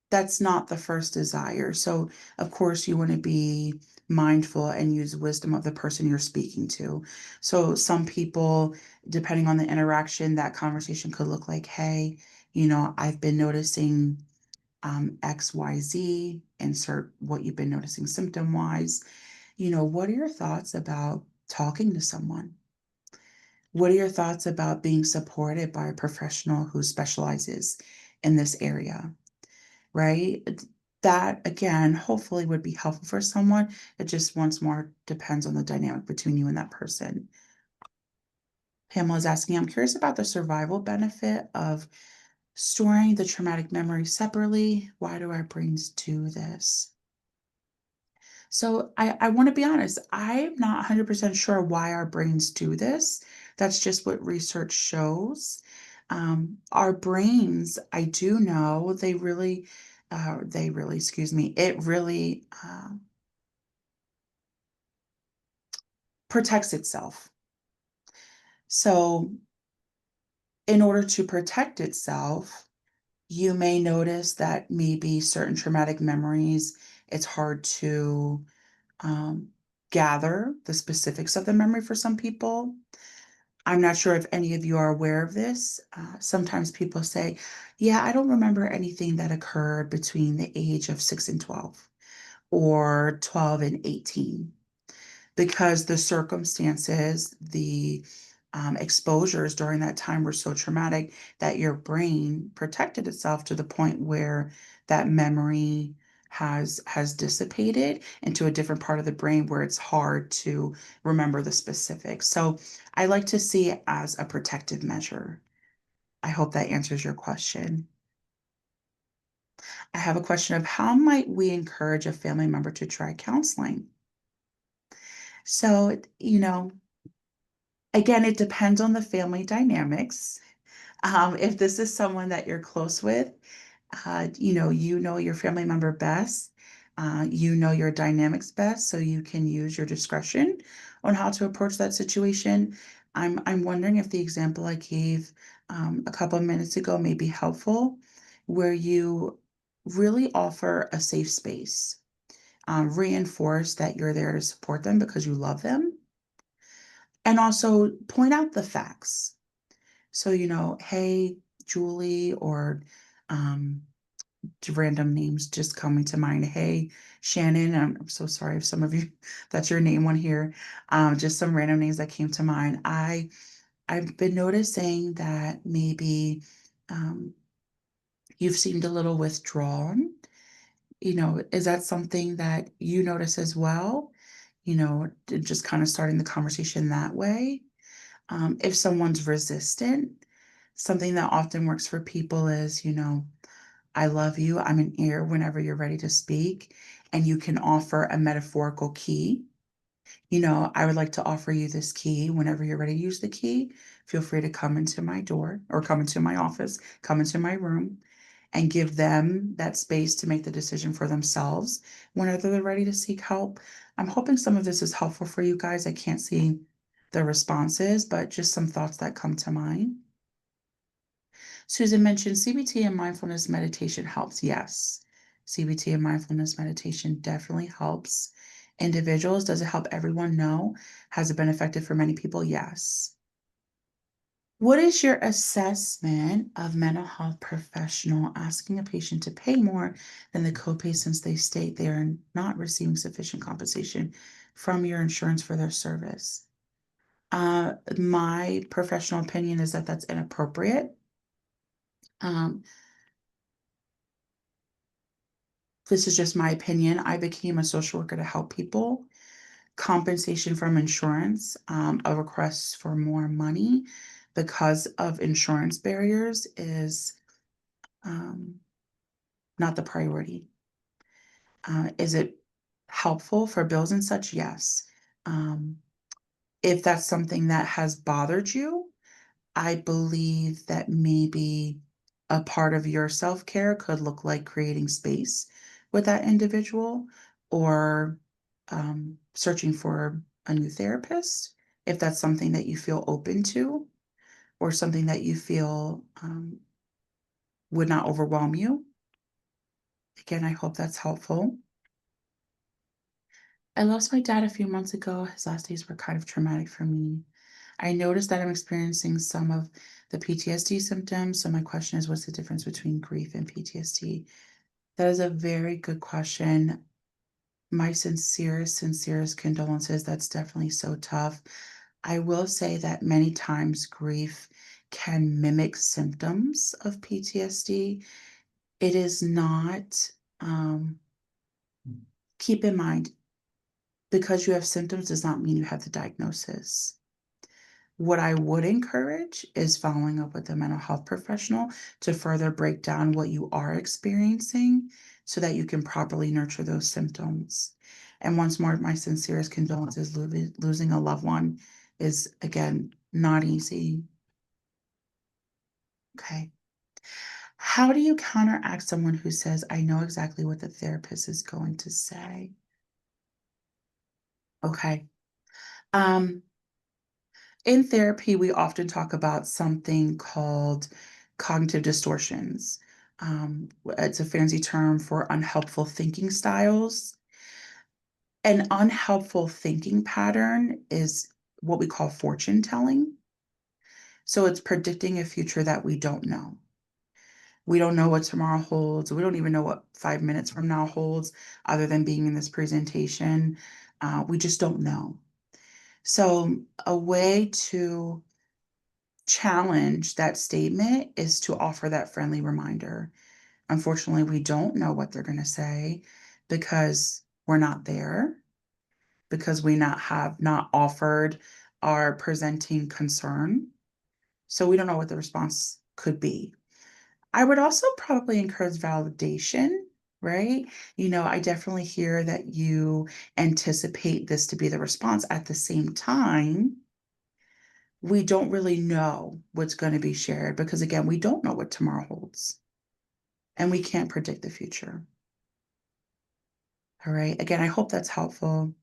that's not the first desire. So, of course, you want to be mindful and use wisdom of the person you're speaking to. So, some people, depending on the interaction, that conversation could look like, hey, I've been noticing XYZ, insert what you've been noticing symptom wise. What are your thoughts about talking to someone? What are your thoughts about being supported by a professional who specializes in this area? Right? That again, hopefully would be helpful for someone. It just once more depends on the dynamic between you and that person. Pamela is asking, I'm curious about the survival benefit of storing the traumatic memory separately. Why do our brains do this? So I want to be honest, I'm not 100% sure why our brains do this. That's just what research shows. Our brains, I do know, excuse me, it really protects itself. So in order to protect itself, you may notice that maybe certain traumatic memories, it's hard to um, gather the specifics of the memory for some people. I'm not sure if any of you are aware of this. Sometimes people say, yeah, I don't remember anything that occurred between the age of 6 and 12 or 12 and 18 because the circumstances, the exposures during that time were so traumatic that your brain protected itself to the point where that memory has dissipated into a different part of the brain where it's hard to remember the specifics. So I like to see it as a protective measure. I hope that answers your question. I have a question of how might we encourage a family member to try counseling? So, again, it depends on the family dynamics. If this is someone that you're close with, you know your family member best, you know your dynamics best, so you can use your discretion on how to approach that situation. I'm wondering if the example I gave a couple of minutes ago may be helpful, where you really offer a safe space, reinforce that you're there to support them because you love them, and also point out the facts. So, hey, Julie, or um, random names just coming to mind. Hey, Shannon, I'm so sorry if some of you that's your name on here. Just some random names that came to mind. I've been noticing that maybe um, you've seemed a little withdrawn. Is that something that you notice as well? Just kind of starting the conversation that way. If someone's resistant, something that often works for people is, I love you. I'm an ear whenever you're ready to speak. And you can offer a metaphorical key. I would like to offer you this key. Whenever you're ready to use the key, feel free to come into my door or come into my office, come into my room, and give them that space to make the decision for themselves whenever they're ready to seek help. I'm hoping some of this is helpful for you guys. I can't see the responses, but just some thoughts that come to mind. Susan mentioned CBT and mindfulness meditation helps. Yes, CBT and mindfulness meditation definitely helps individuals. Does it help everyone? No. Has it been effective for many people? Yes. What is your assessment of mental health professional asking a patient to pay more than the copay since they state they are not receiving sufficient compensation from your insurance for their service? My professional opinion is that that's inappropriate. Um, this is just my opinion. I became a social worker to help people. Compensation from insurance, a request for more money because of insurance barriers is um, not the priority. Is it helpful for bills and such? Yes. Um, if that's something that has bothered you, I believe that maybe a part of your self care could look like creating space with that individual or searching for a new therapist, if that's something that you feel open to or something that you feel would not overwhelm you. Again, I hope that's helpful. I lost my dad a few months ago. His last days were kind of traumatic for me. I noticed that I'm experiencing some of the PTSD symptoms. So my question is, what's the difference between grief and PTSD? That is a very good question. My sincerest condolences. That's definitely so tough. I will say that many times grief can mimic symptoms of PTSD. It is not, um, keep in mind, because you have symptoms does not mean you have the diagnosis. What I would encourage is following up with a mental health professional to further break down what you are experiencing so that you can properly nurture those symptoms. And once more, my sincerest condolences. Losing a loved one is, again, not easy. Okay. How do you counteract someone who says, I know exactly what the therapist is going to say? Okay. Um, In therapy, we often talk about something called cognitive distortions. It's a fancy term for unhelpful thinking styles. An unhelpful thinking pattern is what we call fortune telling. So it's predicting a future that we don't know. We don't know what tomorrow holds. We don't even know what 5 minutes from now holds, other than being in this presentation. We just don't know. So, a way to challenge that statement is to offer that friendly reminder. Unfortunately, we don't know what they're going to say because we're not there, because we not offered our presenting concern. So we don't know what the response could be. I would also probably encourage validation, right? I definitely hear that you anticipate this to be the response. At the same time, we don't really know what's going to be shared because, again, we don't know what tomorrow holds and we can't predict the future. All right. Again, I hope that's helpful.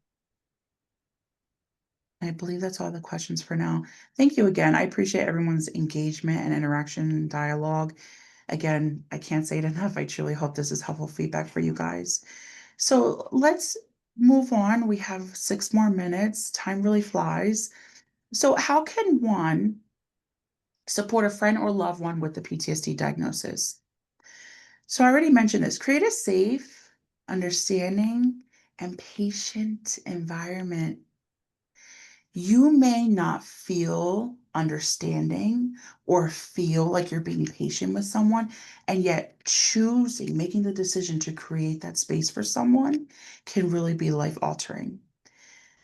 I believe that's all the questions for now. Thank you again. I appreciate everyone's engagement and interaction and dialogue. Again, I can't say it enough. I truly hope this is helpful feedback for you guys. So let's move on. We have 6 more minutes. Time really flies. So, how can one support a friend or loved one with the PTSD diagnosis? So, I already mentioned this. Create a safe, understanding, and patient environment. You may not feel understanding or feel like you're being patient with someone, and yet making the decision to create that space for someone can really be life altering.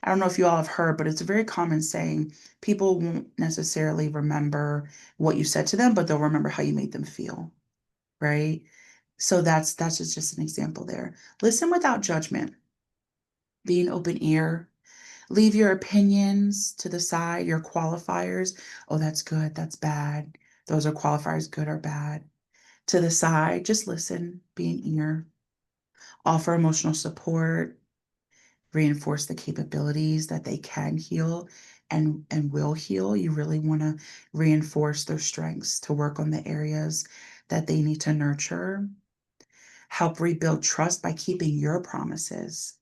I don't know if you all have heard, but it's a very common saying. People won't necessarily remember what you said to them, but they'll remember how you made them feel, right? So that's just an example there. Listen without judgment, be an open ear. Leave your opinions to the side, your qualifiers. Oh, that's good, that's bad. Those are qualifiers, good or bad. To the side, just listen, be an ear. Offer emotional support, reinforce the capabilities that they can heal and will heal. You really want to reinforce their strengths to work on the areas that they need to nurture. Help rebuild trust by keeping your promises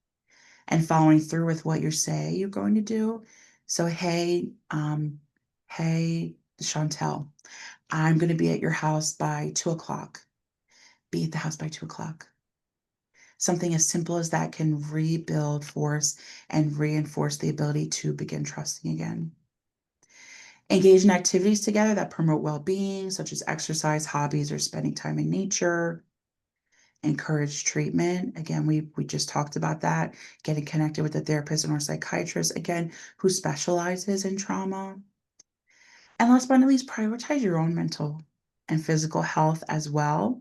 and following through with what you say you're going to do. So, hey, Chantel, I'm going to be at your house by 2 o'clock. Be at the house by 2 o'clock. Something as simple as that can rebuild force and reinforce the ability to begin trusting again. Engage in activities together that promote well being, such as exercise, hobbies, or spending time in nature. Encourage treatment. Again, we just talked about that. Getting connected with a therapist or psychiatrist, again, who specializes in trauma. And last but not least, prioritize your own mental and physical health as well,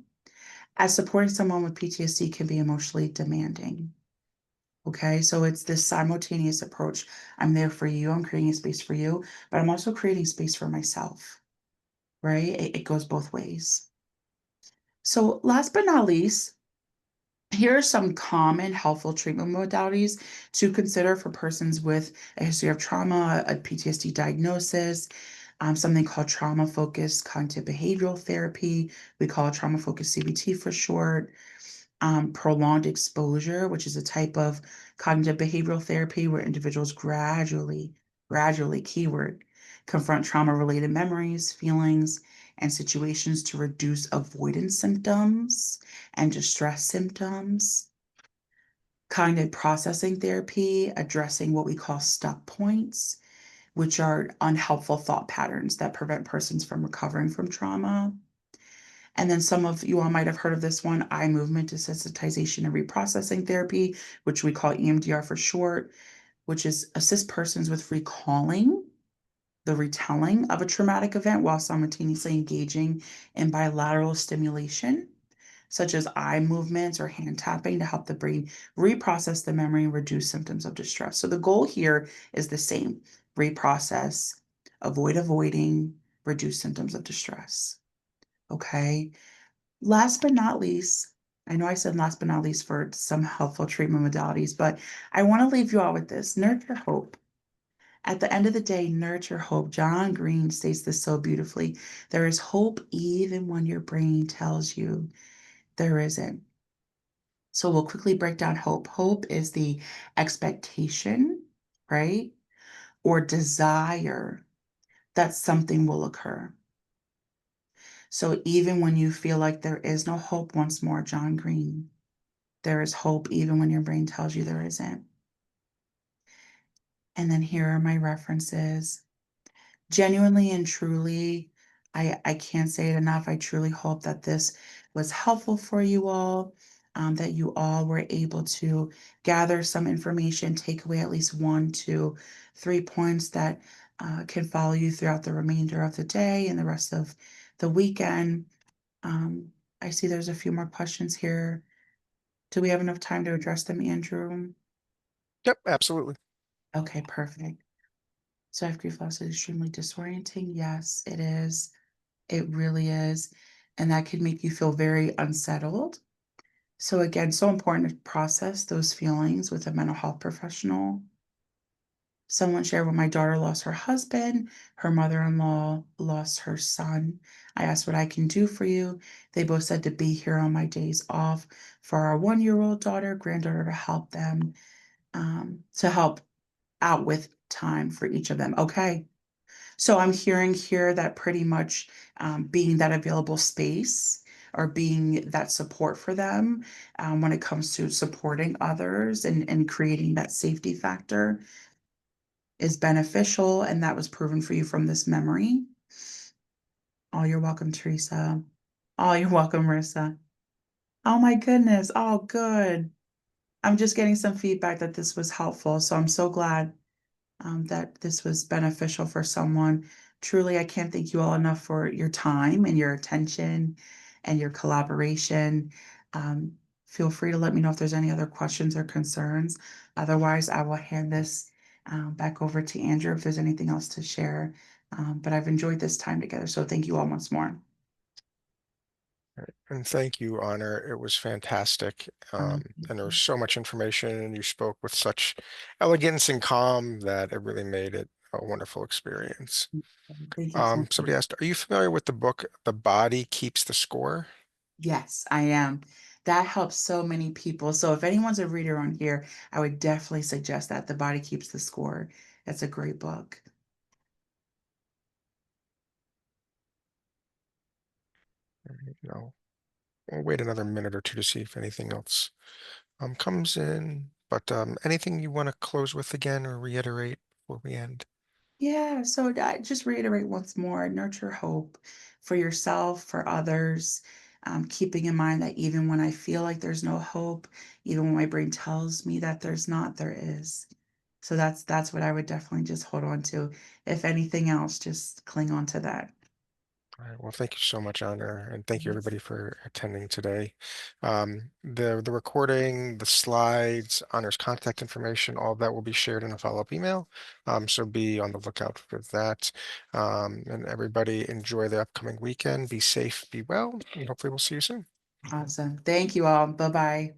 as supporting someone with PTSD can be emotionally demanding. Okay, so it's this simultaneous approach. I'm there for you, I'm creating a space for you, but I'm also creating space for myself, right? It goes both ways. So, last but not least, here are some common helpful treatment modalities to consider for persons with a history of trauma, a PTSD diagnosis, something called trauma focused cognitive behavioral therapy. We call it trauma focused CBT for short. Prolonged exposure, which is a type of cognitive behavioral therapy where individuals gradually, keyword, confront trauma related memories, feelings, and situations to reduce avoidance symptoms and distress symptoms. Cognitive processing therapy, addressing what we call stuck points, which are unhelpful thought patterns that prevent persons from recovering from trauma. And then some of you all might have heard of this one, eye movement desensitization and reprocessing therapy, which we call EMDR for short, which is assist persons with recalling the retelling of a traumatic event while simultaneously engaging in bilateral stimulation, such as eye movements or hand tapping to help the brain reprocess the memory and reduce symptoms of distress. So the goal here is the same: reprocess, avoiding, reduce symptoms of distress. Okay. Last but not least, I know I said last but not least for some helpful treatment modalities, but I want to leave you all with this: nurture hope. At the end of the day, nurture hope. John Green states this so beautifully. There is hope even when your brain tells you there isn't. So we'll quickly break down hope. Hope is the expectation, right? Or desire that something will occur. So even when you feel like there is no hope, once more, John Green, there is hope even when your brain tells you there isn't. And then here are my references. Genuinely and truly, I can't say it enough. I truly hope that this was helpful for you all, that you all were able to gather some information, take away at least 1 to 3 points that can follow you throughout the remainder of the day and the rest of the weekend. Um, I see there's a few more questions here. Do we have enough time to address them, Andrew? Yep, absolutely. Okay, perfect. So if grief loss is extremely disorienting, yes, it is. It really is. And that can make you feel very unsettled. So again, so important to process those feelings with a mental health professional. Someone shared when my daughter lost her husband, her mother-in-law lost her son. I asked what I can do for you. They both said to be here on my days off for our 1-year-old daughter, granddaughter to help them, to help out with time for each of them. Okay. So I'm hearing here that pretty much being that available space or being that support for them when it comes to supporting others and creating that safety factor is beneficial. And that was proven for you from this memory. Oh, you're welcome, Teresa. Oh, you're welcome, Marissa. Oh, my goodness. Oh, good. I'm just getting some feedback that this was helpful. So I'm so glad that this was beneficial for someone. Truly, I can't thank you all enough for your time and your attention and your collaboration. Um, Feel free to let me know if there's any other questions or concerns. Otherwise, I will hand this back over to Andrew if there's anything else to share. But I've enjoyed this time together. So thank you all once more. And thank you, Honor. It was fantastic. Thank And there was you. so much information, and you spoke with such elegance and calm that it really made it a wonderful experience. Thank you so much. Somebody asked, are you familiar with the book The Body Keeps the Score? Yes, I am. That helps so many people. So if anyone's a reader on here, I would definitely suggest that The Body Keeps the Score. It's a great book. No, we'll wait another minute or two to see if anything else comes in. But anything you want to close with again or reiterate before we end? Yeah, so I just reiterate once more, nurture hope for yourself, for others, keeping in mind that even when I feel like there's no hope, even when my brain tells me that there's not, there is. So that's what I would definitely just hold on to. If anything else, just cling on to that. All right. Well, thank you so much, Honor, and thank you Yes. everybody for attending today. The recording, the slides, Honor's contact information, all of that will be shared in a follow-up email. So be on the lookout for that. And everybody enjoy the upcoming weekend. Be safe, be well, and hopefully we'll see you soon. Awesome. Thank you all. Bye-bye.